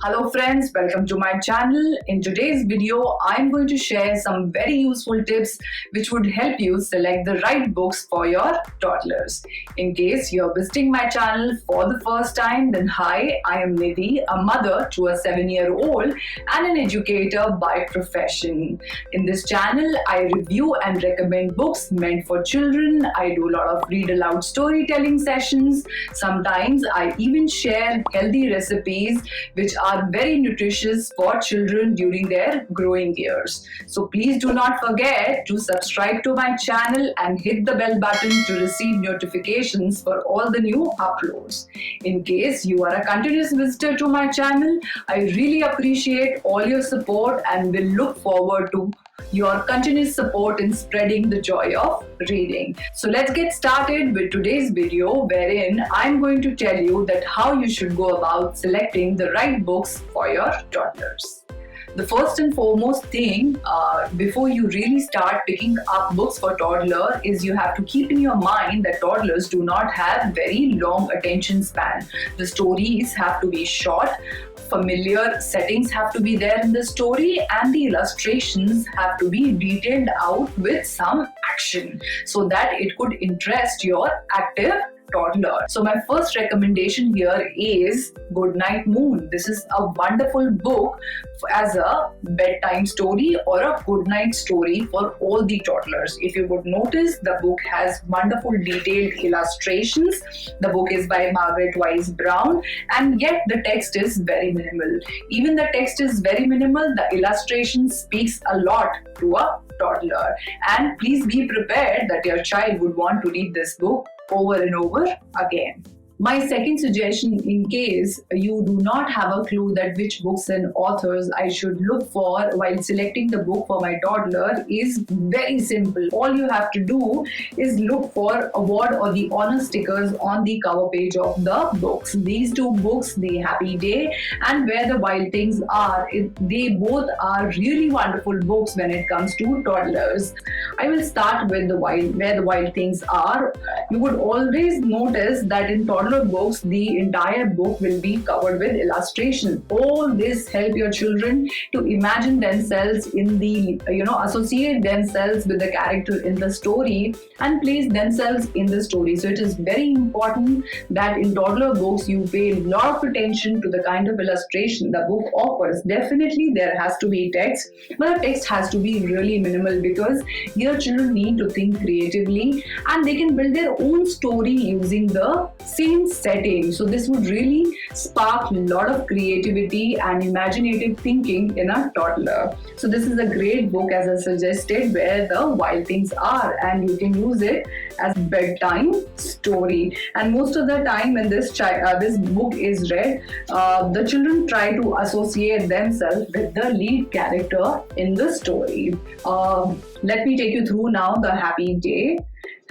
Hello friends, welcome to my channel. In today's video, I'm going to share some very useful tips which would help you select the right books for your toddlers. In case you're visiting my channel for the first time, then hi, I am Nidhi, a mother to a 7-year-old and an educator by profession. In this channel, I review and recommend books meant for children. I do a lot of read aloud storytelling sessions. Sometimes I even share healthy recipes which are very nutritious for children during their growing years. So please do not forget to subscribe to my channel and hit the bell button to receive notifications for all the new uploads. In case you are a continuous visitor to my channel, I really appreciate all your support and will look forward to your continuous support in spreading the joy of reading. So let's get started with today's video, wherein I'm going to tell you that how you should go about selecting the right books for your toddlers. The first and foremost thing before you really start picking up books for toddler is you have to keep in your mind that toddlers do not have very long attention span. The stories have to be short, familiar settings have to be there in the story, and the illustrations have to be detailed out with some action so that it could interest your active toddler. So my first recommendation here is Goodnight Moon. This is a wonderful book as a bedtime story or a good night story for all the toddlers. If you would notice, the book has wonderful detailed illustrations. The book is by Margaret Wise Brown, and yet the text is very minimal. Even the text is very minimal, the illustration speaks a lot to a toddler. And please be prepared that your child would want to read this book over and over again. My second suggestion, in case you do not have a clue that which books and authors I should look for while selecting the book for my toddler, is very simple. All you have to do is look for award or the honor stickers on the cover page of the books. These two books, The Happy Day and Where the Wild Things Are, they both are really wonderful books when it comes to toddlers. I will start with Where the Wild Things Are. You would always notice that in toddler books, the entire book will be covered with illustration. All this help your children to imagine themselves in the, associate themselves with the character in the story and place themselves in the story. So it is very important that in toddler books you pay a lot of attention to the kind of illustration the book offers. Definitely there has to be text, but the text has to be really minimal because your children need to think creatively and they can build their own story using the same setting. So this would really spark a lot of creativity and imaginative thinking in a toddler. So this is a great book, as I suggested, Where the Wild Things Are, and you can use it as bedtime story. And most of the time when this book is read, the children try to associate themselves with the lead character in the story. Let me take you through now The Happy Day.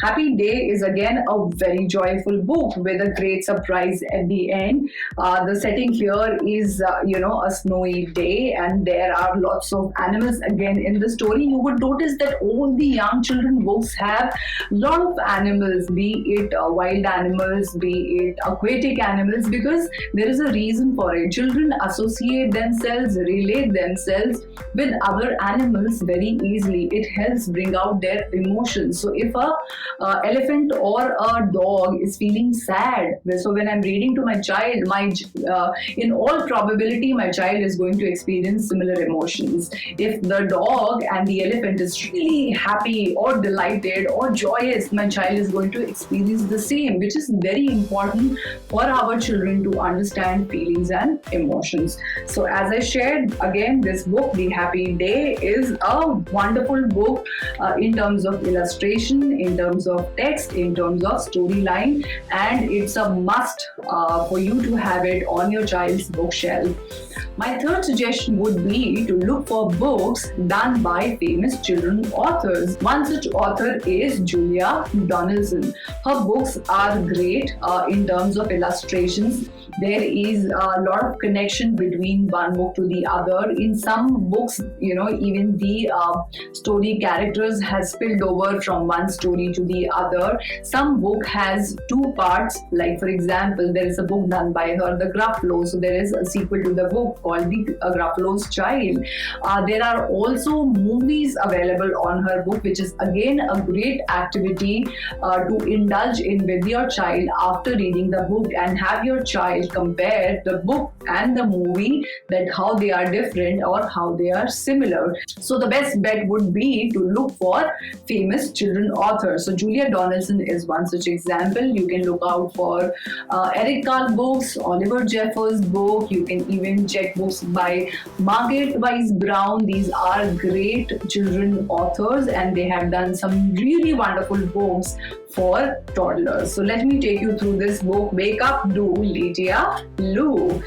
Happy Day is again a very joyful book with a great surprise at the end. The setting here is, a snowy day, and there are lots of animals again in the story. You would notice that all the young children books have a lot of animals, be it wild animals, be it aquatic animals, because there is a reason for it. Children associate themselves, relate themselves with other animals very easily. It helps bring out their emotions. So if a elephant or a dog is feeling sad, so when I'm reading to my child, in all probability my child is going to experience similar emotions. If the dog and the elephant is really happy or delighted or joyous, my child is going to experience the same, which is very important for our children to understand feelings and emotions. So as I shared, again, this book, The Happy Day, is a wonderful book in terms of illustration, in terms of text, in terms of storyline, and it's a must for you to have it on your child's bookshelf. My third suggestion would be to look for books done by famous children authors. One such author is Julia Donaldson. Her books are great in terms of illustrations. There is a lot of connection between one book to the other. In some books, even the story characters has spilled over from one story to the other. Some book has two parts, like for example, there is a book done by her, The Gruffalo. So there is a sequel to the book called The Gruffalo's Child. There are also movies available on her book, which is again a great activity to indulge in with your child after reading the book, and have your child compare the book and the movie, that how they are different or how they are similar. So the best bet would be to look for famous children authors. So Julia Donaldson is one such example. You can look out for Eric Carle books, Oliver Jeffers book. You can even check books by Margaret Wise Brown. These are great children authors, and they have done some really wonderful books for toddlers. So let me take you through this book, Wake Up Do, Lydia Lu.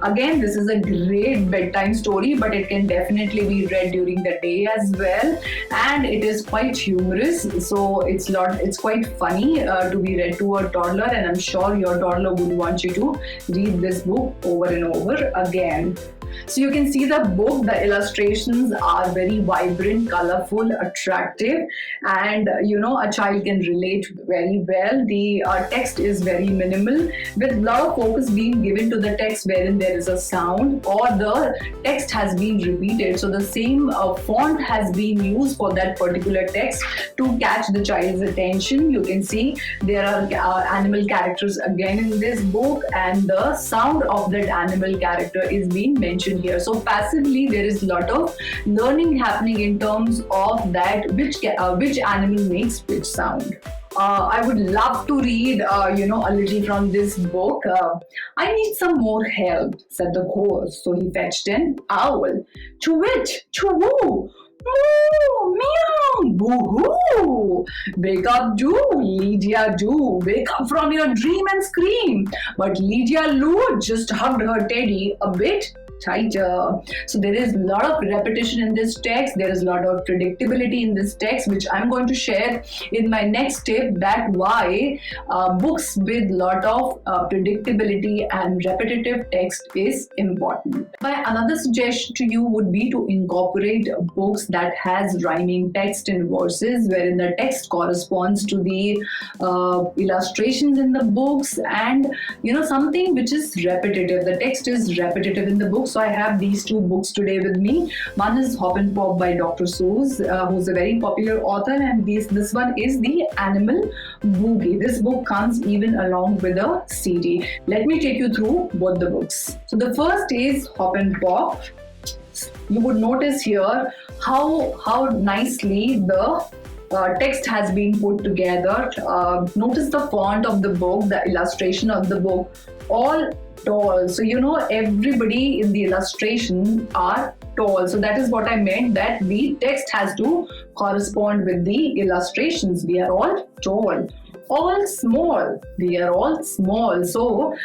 Again, this is a great bedtime story, but it can definitely be read during the day as well, and it is quite humorous. So it's quite funny to be read to a toddler, and I'm sure your toddler would want you to read this book over and over again. So you can see the book, the illustrations are very vibrant, colorful, attractive, and a child can relate very well. The text is very minimal, with a lot of focus being given to the text wherein there is a sound or the text has been repeated. So the same font has been used for that particular text to catch the child's attention. You can see there are animal characters again in this book, and the sound of that animal character is being mentioned here. So passively there is a lot of learning happening in terms of that which animal makes which sound. I would love to read, a little from this book. I need some more help, said the ghost. So he fetched an owl. Choo-wit, choo-woo. Moo, meow, boo-hoo. Wake up, do, Lydia, do. Wake up from your dream and scream. But Lydia Lu just hugged her teddy a bit tighter. So there is a lot of repetition in this text. There is a lot of predictability in this text, which I'm going to share in my next tip, that why books with lot of predictability and repetitive text is important. My another suggestion to you would be to incorporate books that has rhyming text in verses, wherein the text corresponds to the illustrations in the books, and something which is repetitive. The text is repetitive in the book. So I have these two books today with me. One is Hop and Pop by Dr. Seuss, who's a very popular author, and this one is The Animal Boogie. This book comes even along with a CD. Let me take you through both the books. So the first is Hop and Pop. You would notice here how nicely the text has been put together. Notice the font of the book, the illustration of the book, all tall. So everybody in the illustration are tall. So that is what I meant, that the text has to correspond with the illustrations. We are all tall. All small. We are all small. So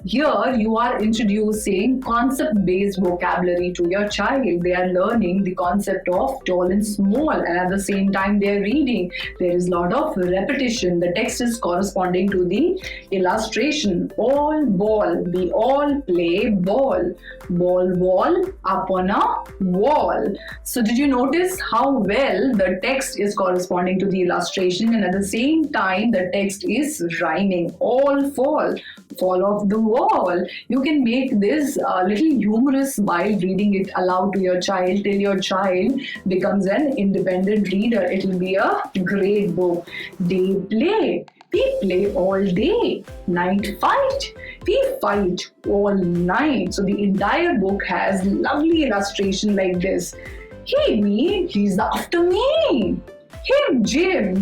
here you are introducing concept-based vocabulary to your child. They are learning the concept of tall and small, and at the same time they are reading. There is a lot of repetition. The text is corresponding to the illustration. All ball. We all play ball. Ball up on a wall. So did you notice how well the text is corresponding to the illustration, and at the same time the text is rhyming? All fall off the wall. You can make this a little humorous while reading it aloud to your child till your child becomes an independent reader. It will be a great book. Day play. We play all day. Night fight. We fight all night. So the entire book has lovely illustration like this. Hey me, he's after me. Him,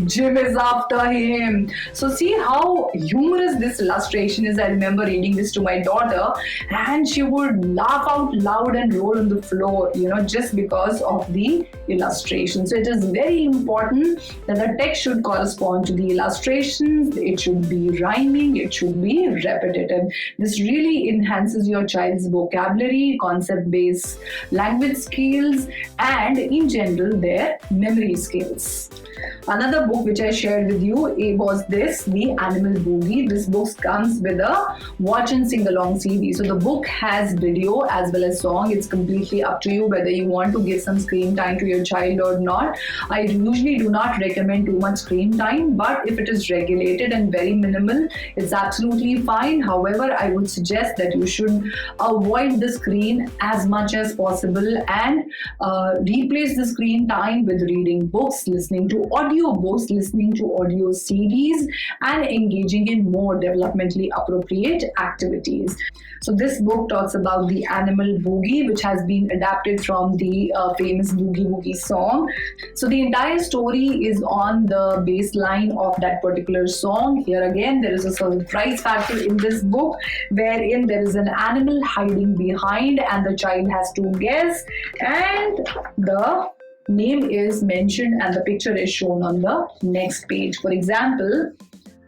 Jim is after him. So see how humorous this illustration is. I remember reading this to my daughter, and she would laugh out loud and roll on the floor, just because of the illustration. So it is very important that the text should correspond to the illustrations. It should be rhyming. It should be repetitive. This really enhances your child's vocabulary, concept-based language skills, and in general their memory skills. Another book which I shared with you was this, The Animal Boogie. This book comes with a watch and sing along CD. So the book has video as well as song. It's completely up to you whether you want to give some screen time to your child or not. I usually do not recommend too much screen time, but if it is regulated and very minimal, it's absolutely fine. However, I would suggest that you should avoid the screen as much as possible and replace the screen time with reading books, listening to audio books, listening to audio CDs, and engaging in more developmentally appropriate activities. So this book talks about the Animal Boogie, which has been adapted from the famous Boogie Woogie song. So the entire story is on the baseline of that particular song. Here again, there is a surprise factor in this book, wherein there is an animal hiding behind and the child has to guess, and the name is mentioned and the picture is shown on the next page. For example,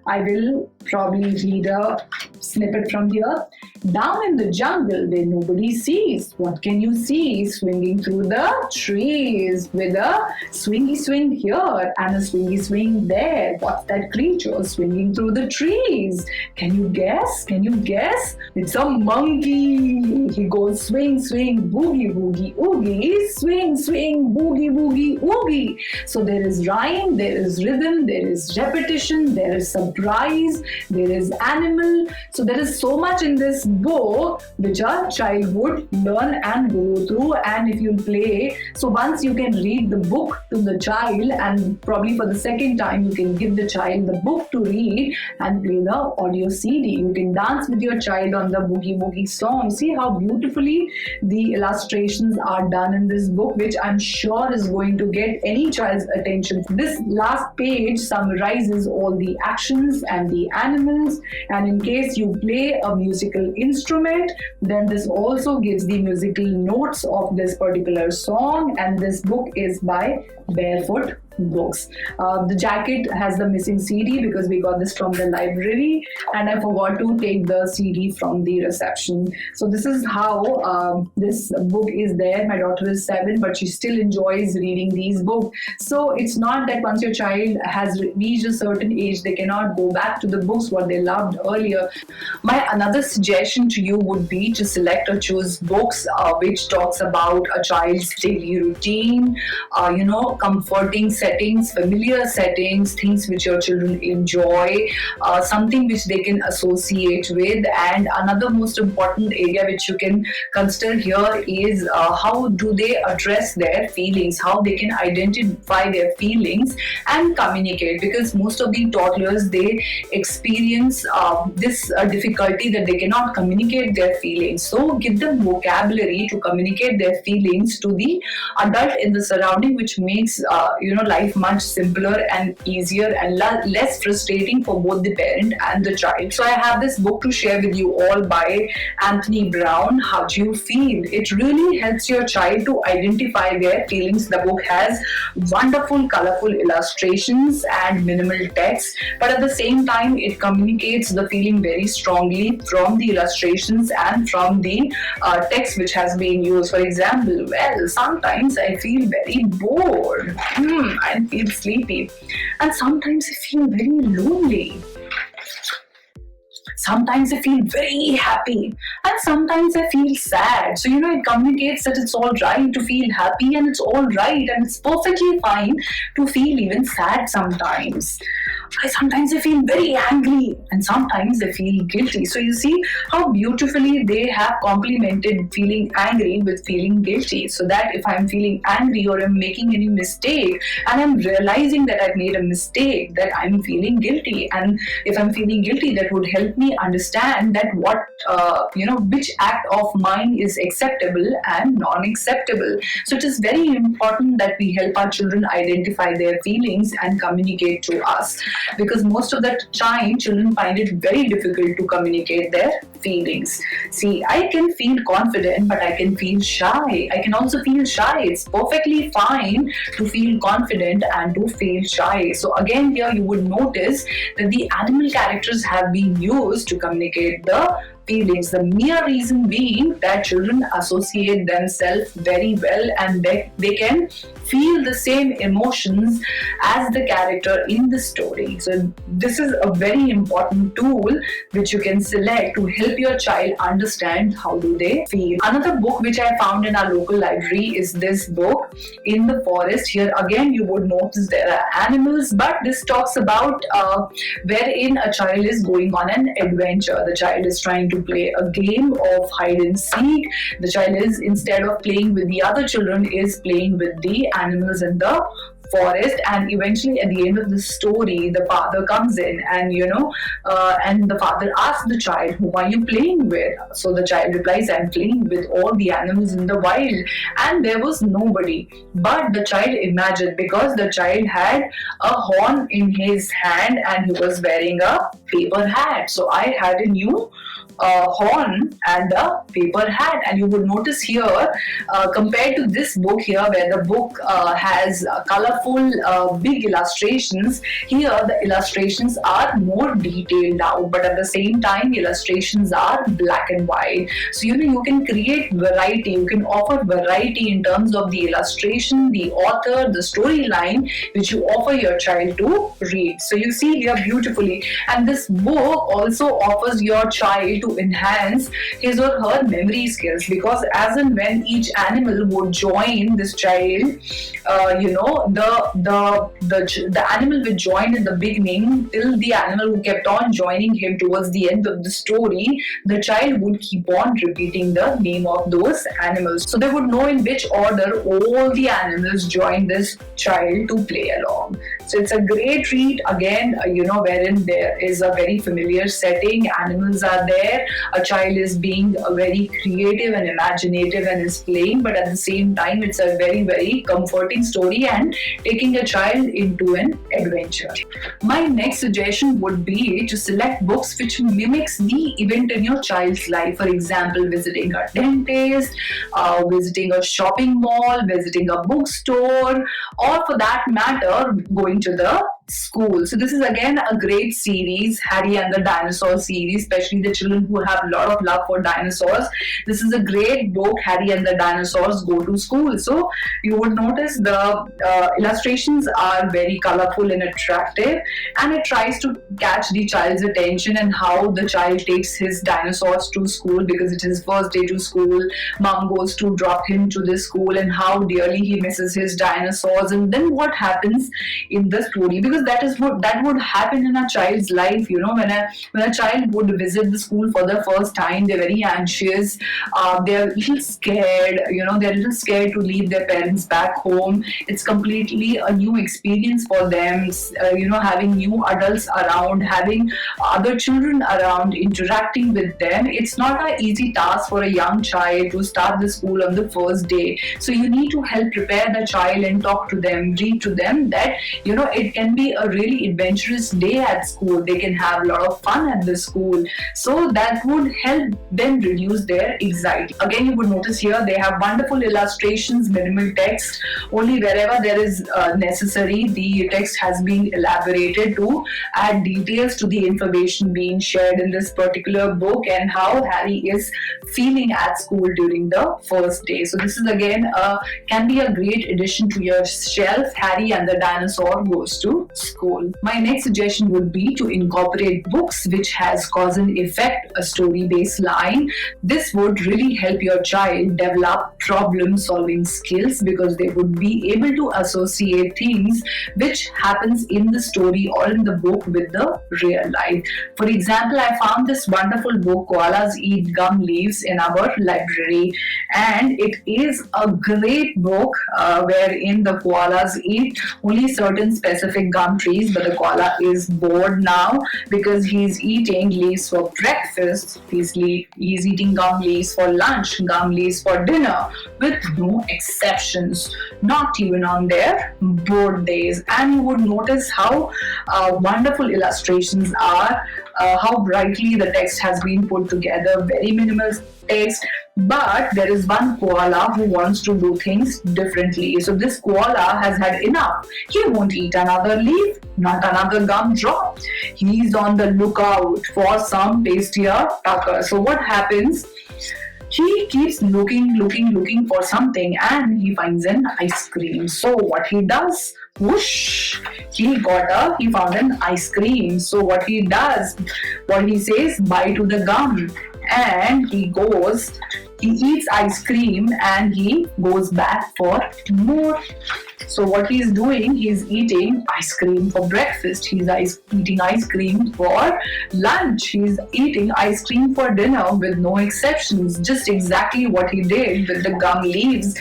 I will probably read a snippet from here. Down in the jungle where nobody sees, what can you see? Swinging through the trees with a swingy swing here and a swingy swing there. What's that creature swinging through the trees? Can you guess? Can you guess? It's a monkey. He goes swing, swing, boogie, boogie, oogie, swing, swing, boogie, boogie, oogie. So there is rhyme, there is rhythm, there is repetition, there is surprise, there is animal. So there is so much in this book which a child would learn and go through. And if you play, so once you can read the book to the child, and probably for the second time you can give the child the book to read and play the audio CD. You can dance with your child on the Boogie Woogie song. See how beautifully the illustrations are done in this book, which I'm sure is going to get any child's attention. This last page summarizes all the actions and the animals, and in case you play a musical instrument, then this also gives the musical notes of this particular song. And this book is by Barefoot Books. The jacket has the missing CD because we got this from the library and I forgot to take the CD from the reception. So this is how this book is there. My daughter is 7, but she still enjoys reading these books. So it's not that once your child has reached a certain age, they cannot go back to the books what they loved earlier. My another suggestion to you would be to select or choose books which talks about a child's daily routine, comforting settings, familiar settings, things which your children enjoy, something which they can associate with. And another most important area which you can consider here is how do they address their feelings, how they can identify their feelings and communicate, because most of the toddlers, they experience this difficulty that they cannot communicate their feelings. So give them vocabulary to communicate their feelings to the adult in the surrounding, which makes life much simpler and easier and less frustrating for both the parent and the child. So I have this book to share with you all by Anthony Brown, How Do You Feel? It really helps your child to identify their feelings. The book has wonderful colorful illustrations and minimal text, but at the same time it communicates the feeling very strongly from the illustrations and from the text which has been used. For example, well, sometimes I feel very bored. I feel sleepy. And sometimes I feel very lonely. Sometimes I feel very happy and sometimes I feel sad. So, it communicates that it's all right to feel happy and it's all right and it's perfectly fine to feel even sad sometimes. Sometimes I feel very angry and sometimes I feel guilty. So you see how beautifully they have complemented feeling angry with feeling guilty, so that if I'm feeling angry or I'm making any mistake and I'm realizing that I've made a mistake, that I'm feeling guilty. And if I'm feeling guilty, that would help me understand that which act of mine is acceptable and non-acceptable. So it is very important that we help our children identify their feelings and communicate to us, because most of the time children find it very difficult to communicate their feelings. See, I can feel confident, but I can feel shy. I can also feel shy. It's perfectly fine to feel confident and to feel shy. So again, here you would notice that the animal characters have been used to communicate the feelings. The mere reason being that children associate themselves very well, and they can feel the same emotions as the character in the story. So this is a very important tool which you can select to help your child understand how do they feel. Another book which I found in our local library is this book, In the Forest. Here again you would notice there are animals, but this talks about wherein a child is going on an adventure. The child is trying to play a game of hide and seek. The child is, instead of playing with the other children, is playing with the animals in the forest, and eventually at the end of the story the father comes in and and the father asks the child, whom are you playing with? So the child replies, I'm playing with all the animals in the wild. And there was nobody, but the child imagined, because the child had a horn in his hand and he was wearing a paper hat. So I had a new horn and a paper hat. And you will notice here, compared to this book here, where the book has colorful big illustrations, here the illustrations are more detailed out, but at the same time illustrations are black and white. So you can create variety, you can offer variety in terms of the illustration, the author, the storyline which you offer your child to read. So you see here beautifully, and this book also offers your child to enhance his or her memory skills, because as and when each animal would join this child, the animal which joined in the beginning, till the animal who kept on joining him towards the end of the story, the child would keep on repeating the name of those animals. So they would know in which order all the animals joined this child to play along. So it's a great read, again, wherein there is a very familiar setting, animals are there, a child is being very creative and imaginative and is playing, but at the same time it's a very, very comforting story and taking a child into an adventure. My next suggestion would be to select books which mimics the event in your child's life. For example, visiting a dentist, visiting a shopping mall, visiting a bookstore, or for that matter, going to the school. So this is again a great series, Harry and the Dinosaur series, especially the children who have a lot of love for dinosaurs. This is a great book, Harry and the Dinosaurs Go to School. So you would notice the illustrations are very colorful and attractive, and it tries to catch the child's attention and how the child takes his dinosaurs to school, because it is his first day to school. Mom goes to drop him to the school and how dearly he misses his dinosaurs, and then what happens in the story, because that would happen in a child's life. When a child would visit the school for the first time, they're very anxious, they're a little scared, they're a little scared to leave their parents back home. It's completely a new experience for them, having new adults around, having other children around, interacting with them. It's not an easy task for a young child to start the school on the first day. So you need to help prepare the child and talk to them, read to them that it can be a really adventurous day at school. They can have a lot of fun at the school. So that would help them reduce their anxiety. Again, you would notice here they have wonderful illustrations, minimal text. Only wherever there is necessary, the text has been elaborated to add details to the information being shared in this particular book and how Harry is feeling at school during the first day. So this is again can be a great addition to your shelf, Harry and the Dinosaur Goes to School. My next suggestion would be to incorporate books which has cause and effect, a story-based line. This would really help your child develop problem-solving skills, because they would be able to associate things which happens in the story or in the book with the real life. For example, I found this wonderful book, Koalas Eat Gum Leaves, in our library, and it is a great book wherein the koalas eat only certain specific gum trees, but the koala is bored now because he's eating leaves for breakfast, he's eating gum leaves for lunch, gum leaves for dinner, with no exceptions, not even on their bored days. And you would notice how wonderful illustrations are how brightly the text has been put together, very minimal text. But there is one koala who wants to do things differently. So this koala has had enough. He won't eat another leaf, not another gumdrop. He's on the lookout for some tastier tucker. So what happens? He keeps looking for something, and he finds an ice cream. So what he does? Whoosh! He found an ice cream. So what he does? What he says? Bye to the gum. And he eats ice cream and he goes back for more. So what he's doing, he's eating ice cream for breakfast, he's eating ice cream for lunch, he's eating ice cream for dinner with no exceptions, just exactly what he did with the gum leaves.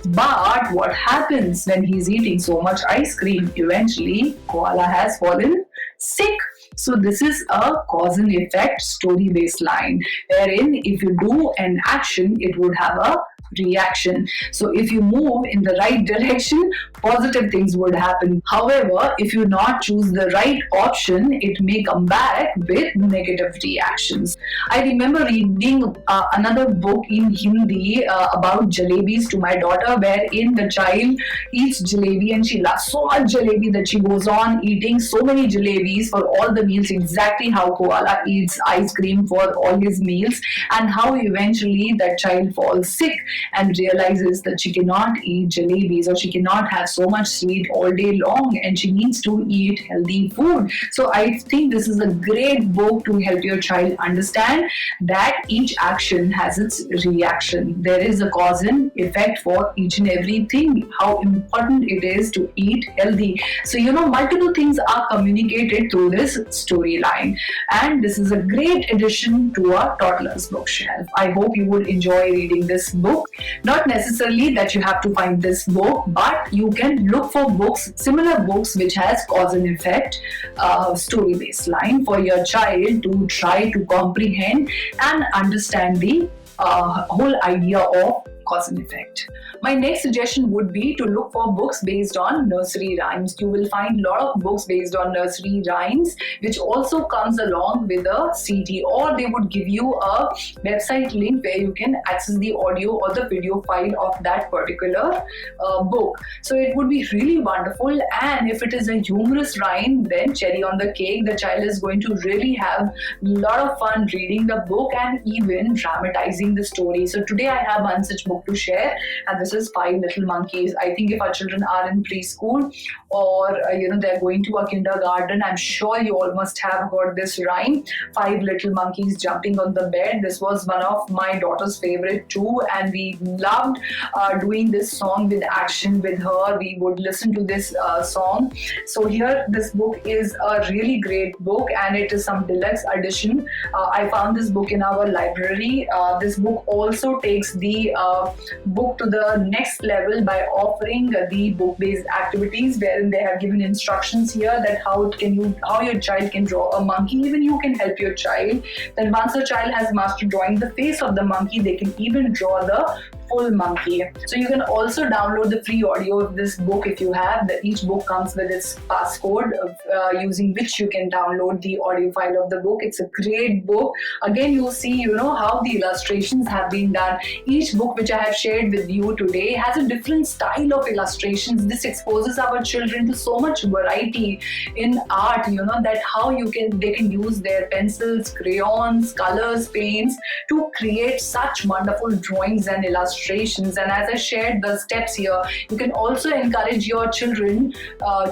But what happens when he's eating so much ice cream? Eventually, koala has fallen sick. So this is a cause and effect story-based line, wherein if you do an action, it would have a reaction. So if you move in the right direction, positive things would happen. However, if you not choose the right option, it may come back with negative reactions. I remember reading another book in Hindi about jalebis to my daughter, wherein the child eats jalebi and she loves so much jalebi that she goes on eating so many jalebis for all the meals, exactly how koala eats ice cream for all his meals, and how eventually that child falls sick and realizes that she cannot eat jalebis, or she cannot have so much sweet all day long, and she needs to eat healthy food. So I think this is a great book to help your child understand that each action has its reaction. There is a cause and effect for each and everything, how important it is to eat healthy. So multiple things are communicated through this storyline, and this is a great addition to our toddler's bookshelf. I hope you would enjoy reading this book. Not necessarily that you have to find this book, but you can look for similar books which has cause and effect story-based line for your child to try to comprehend and understand the whole idea of cause and effect. My next suggestion would be to look for books based on nursery rhymes. You will find a lot of books based on nursery rhymes, which also comes along with a CD, or they would give you a website link where you can access the audio or the video file of that particular book. So it would be really wonderful, and if it is a humorous rhyme, then cherry on the cake. The child is going to really have a lot of fun reading the book and even dramatizing the story. So today I have one such book to share, and this is Five Little Monkeys. I think if our children are in preschool or they're going to a kindergarten, I'm sure you all must have heard this rhyme, Five Little Monkeys Jumping on the Bed. This was one of my daughter's favorite too, and we loved doing this song with action with her. We would listen to this song. So here, this book is a really great book, and it is some deluxe edition. I found this book in our library. This book also takes the book to the next level by offering the book-based activities, wherein they have given instructions here that how your child can draw a monkey. Even you can help your child. Then once the child has mastered drawing the face of the monkey, they can even draw the full monkey. So you can also download the free audio of this book if you have. Each book comes with its passcode using which you can download the audio file of the book. It's a great book. Again, you'll see how the illustrations have been done. Each book which I have shared with you today has a different style of illustrations. This exposes our children to so much variety in art, that how they can use their pencils, crayons, colors, paints to create such wonderful drawings and illustrations. And as I shared the steps here, you can also encourage your children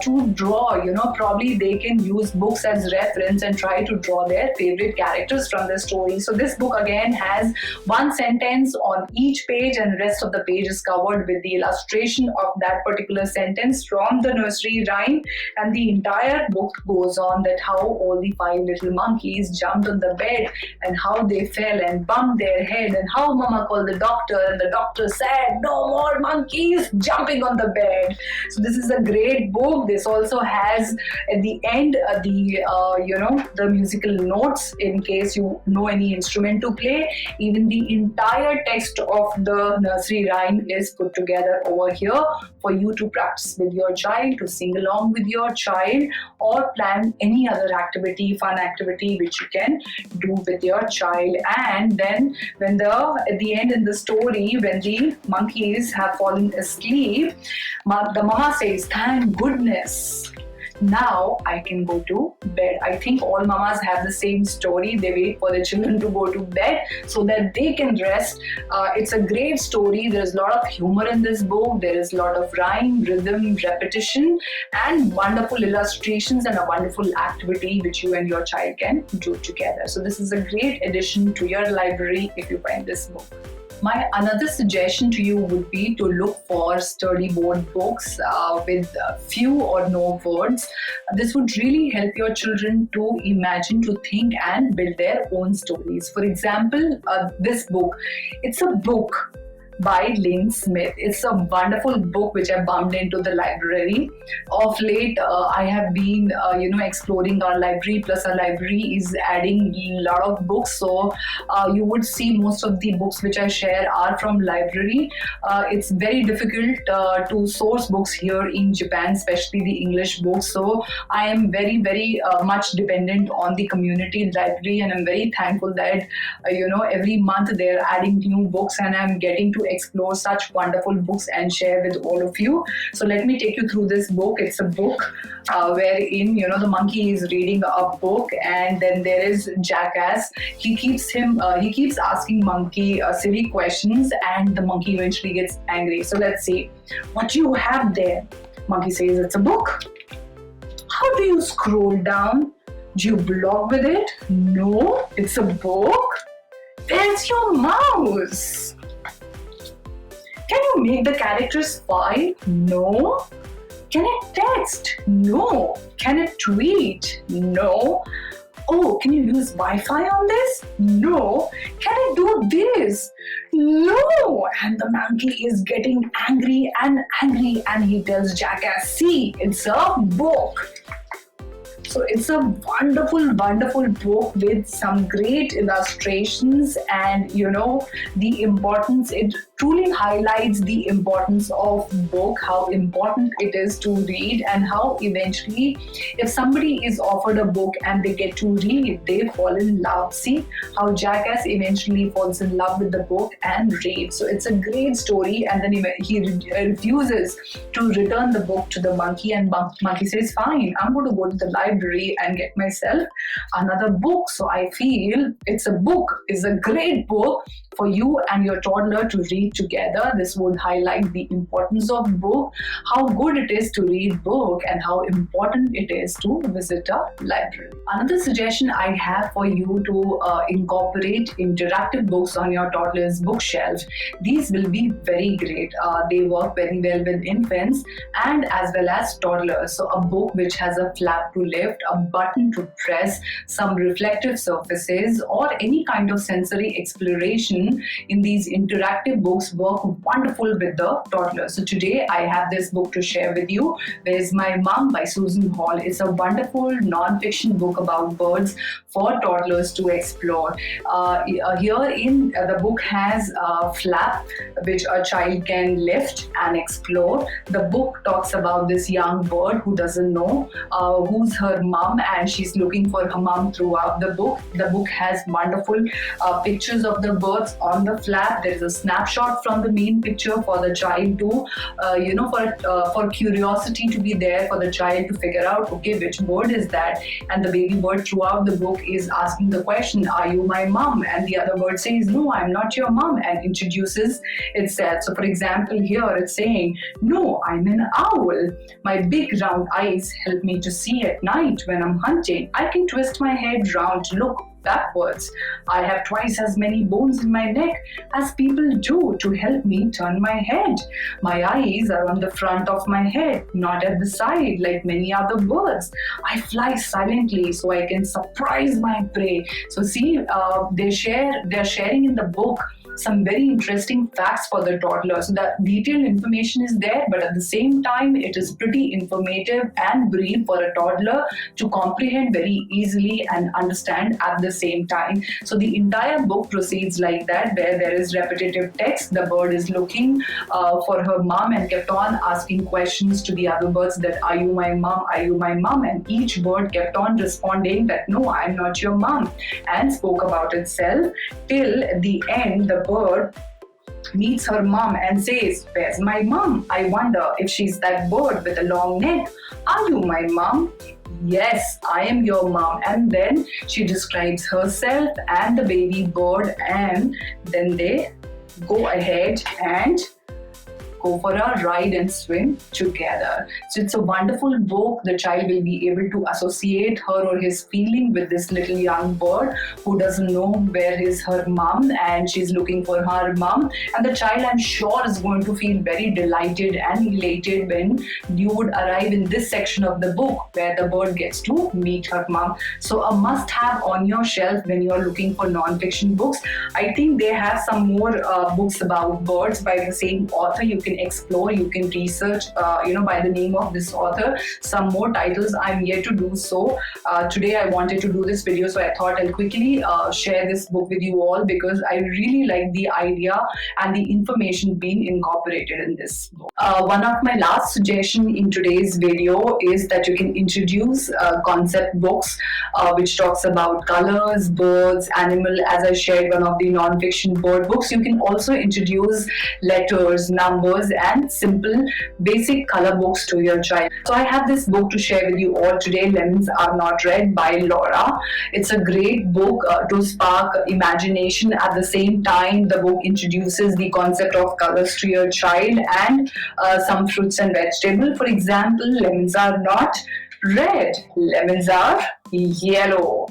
to draw. Probably they can use books as reference and try to draw their favorite characters from the story. So this book again has one sentence on each page, and the rest of the page is covered with the illustration of that particular sentence from the nursery rhyme. And the entire book goes on that how all the five little monkeys jumped on the bed and how they fell and bumped bumped their head, and how mama called the doctor, and the doctor said, no more monkeys jumping on the bed. So this is a great book. This also has at the end the musical notes in case you know any instrument to play. Even the entire text of the nursery rhyme is put together over here for you to practice with your child, to sing along with your child, or plan any other activity, fun activity which you can do with your child. And then when at the end in the story, when the monkeys have fallen asleep, the mama says, thank goodness, now I can go to bed. I think all mamas have the same story. They wait for the children to go to bed so that they can rest. It's a great story. There's a lot of humor in this book. There is a lot of rhyme, rhythm, repetition, and wonderful illustrations, and a wonderful activity which you and your child can do together. So this is a great addition to your library if you find this book. My another suggestion to you would be to look for study board books with few or no words. This would really help your children to imagine, to think, and build their own stories. For example, this book, it's a book by Lynn Smith. It's a wonderful book which I bumped into the library. Of late, I have been, exploring our library. Plus, our library is adding a lot of books. So you would see most of the books which I share are from library. It's very difficult to source books here in Japan, especially the English books. So I am very, very much dependent on the community library, and I'm very thankful that every month they're adding new books, and I'm getting to explore such wonderful books and share with all of you. So let me take you through this book. It's a book wherein the monkey is reading a book, and then there is Jackass. He keeps asking monkey silly questions, and the monkey eventually gets angry. So let's see, what do you have there? Monkey says, it's a book. How do you scroll down? Do you blog with it? No, it's a book. Where's your mouse? Can you make the characters file? No. Can it text? No. Can it tweet? No. Oh, can you use Wi-Fi on this? No. Can it do this? No. And the monkey is getting angry, and he tells Jackass, see, it's a book. So it's a wonderful, wonderful book with some great illustrations, and the importance. It truly highlights the importance of book, how important it is to read, and how eventually, if somebody is offered a book and they get to read, they fall in love. See how Jackass eventually falls in love with the book and reads. So it's a great story, and then he refuses to return the book to the monkey, and monkey says, fine, I'm going to go to the library and get myself another book. So I feel it's a great book for you and your toddler to read together. This would highlight the importance of book, how good it is to read book, and how important it is to visit a library. Another suggestion I have for you to incorporate interactive books on your toddler's bookshelf. These will be very great. They work very well with infants and as well as toddlers. So a book which has a flap to lift, a button to press, some reflective surfaces, or any kind of sensory exploration in these interactive books work wonderful with the toddler. So today I have this book to share with you. There's My Mom by Susan Hall. It's a wonderful non-fiction book about birds for toddlers to explore. Herein the book has a flap which a child can lift and explore. The book talks about this young bird who doesn't know who's her mom, and she's looking for her mom throughout the book. The book has wonderful pictures of the birds on the flap. There is a snapshot from the main picture for the child to, for curiosity to be there for the child to figure out, okay, which bird is that? And the baby bird throughout the book is asking the question, are you my mom? And the other bird says, no, I'm not your mom, and introduces itself. So for example, here it's saying, no, I'm an owl. My big round eyes help me to see at night when I'm hunting. I can twist my head round to look backwards. I have twice as many bones in my neck as people do to help me turn my head. My eyes are on the front of my head, not at the side like many other birds. I fly silently so I can surprise my prey. So see, they're sharing in the book some very interesting facts for the toddler. So the detailed information is there, but at the same time, it is pretty informative and brief for a toddler to comprehend very easily and understand at the same time. So the entire book proceeds like that, where there is repetitive text. The bird is looking for her mom and kept on asking questions to the other birds that, are you my mom? Are you my mom? And each bird kept on responding that, no, I'm not your mom, and spoke about itself till the end. The bird meets her mom and says, where's my mom? I wonder if she's that bird with a long neck. Are you my mom? Yes, I am your mom. And then she describes herself and the baby bird, and then they go ahead and go for a ride and swim together. So it's a wonderful book. The child will be able to associate her or his feeling with this little young bird who doesn't know where is her mom, and she's looking for her mom. And the child, I'm sure, is going to feel very delighted and elated when you would arrive in this section of the book where the bird gets to meet her mom. So a must-have on your shelf when you're looking for non-fiction books. I think they have some more books about birds by the same author. You can explore, you can research by the name of this author. Some more titles, I'm yet to do so. Today I wanted to do this video, so I thought I'll quickly share this book with you all, because I really like the idea and the information being incorporated in this book. One of my last suggestion in today's video is that you can introduce concept books which talks about colors, birds, animal. As I shared one of the non-fiction bird books, you can also introduce letters, numbers, and simple basic color books to your child. So I have this book to share with you all today, Lemons Are Not Red by Laura. It's a great book to spark imagination. At the same time, the book introduces the concept of colors to your child and some fruits and vegetables. For example, lemons are not red, lemons are yellow.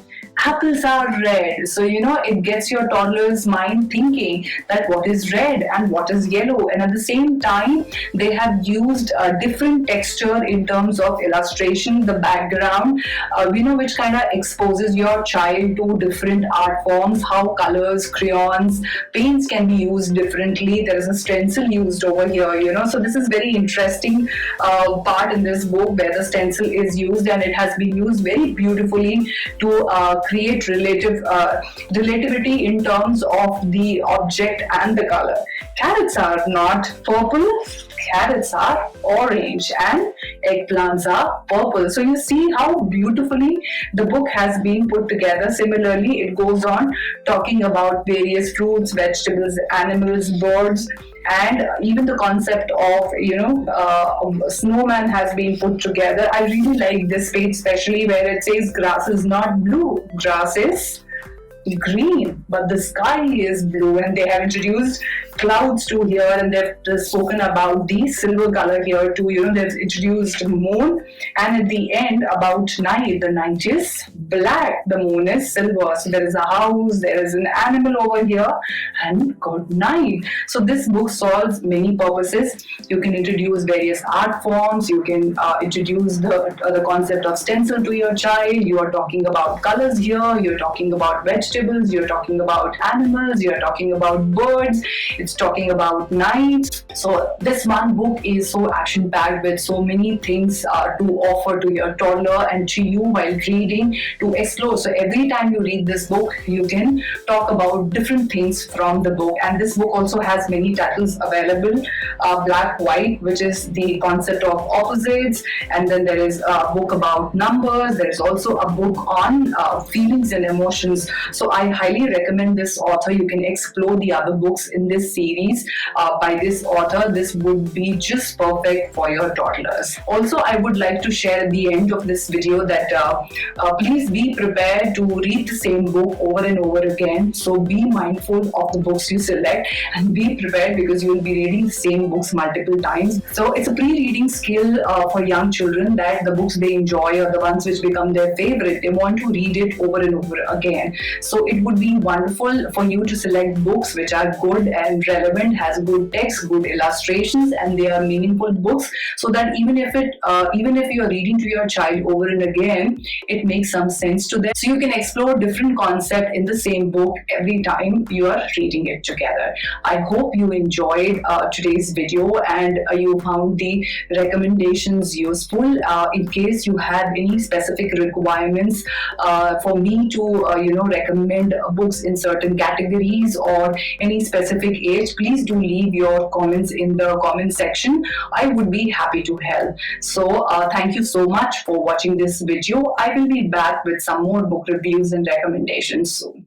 Apples are red. So, it gets your toddler's mind thinking that what is red and what is yellow. And at the same time, they have used a different texture in terms of illustration, the background, which kind of exposes your child to different art forms, how colors, crayons, paints can be used differently. There is a stencil used over here, So this is very interesting part in this book where the stencil is used, and it has been used very beautifully to create relativity in terms of the object and the color. Carrots are not purple, carrots are orange, and eggplants are purple. So you see how beautifully the book has been put together. Similarly, it goes on talking about various fruits, vegetables, animals, birds, and even the concept of snowman has been put together. I really like this page, especially where it says grass is not blue, grass is green, but the sky is blue, and they have introduced clouds to here, and they've spoken about the silver color here too. They've introduced moon, and at the end about night. The night is black, the moon is silver. So there is a house, there is an animal over here, and good night. So this book solves many purposes. You can introduce various art forms. You can introduce the concept of stencil to your child. You are talking about colors here. You're talking about vegetables. You're talking about animals. You're talking about birds. It's talking about nights. So this one book is so action-packed with so many things to offer to your toddler and to you while reading, to explore. So every time you read this book, you can talk about different things from the book. And this book also has many titles available. Black, White, which is the concept of opposites. And then there is a book about numbers. There is also a book on feelings and emotions. So I highly recommend this author. You can explore the other books in this series by this author. This would be just perfect for your toddlers. Also, I would like to share at the end of this video that please be prepared to read the same book over and over again. So be mindful of the books you select and be prepared, because you will be reading the same same books multiple times. So it's a pre-reading skill for young children, that the books they enjoy or the ones which become their favorite, they want to read it over and over again. So it would be wonderful for you to select books which are good and relevant, has good text, good illustrations, and they are meaningful books, so that even if you are reading to your child over and again, it makes some sense to them. So you can explore different concept in the same book every time you are reading it together. I hope you enjoyed today's video and you found the recommendations useful. In case you have any specific requirements for me to recommend books in certain categories or any specific age, please do leave your comments in the comment section. I would be happy to help. So thank you so much for watching this video. I will be back with some more book reviews and recommendations soon.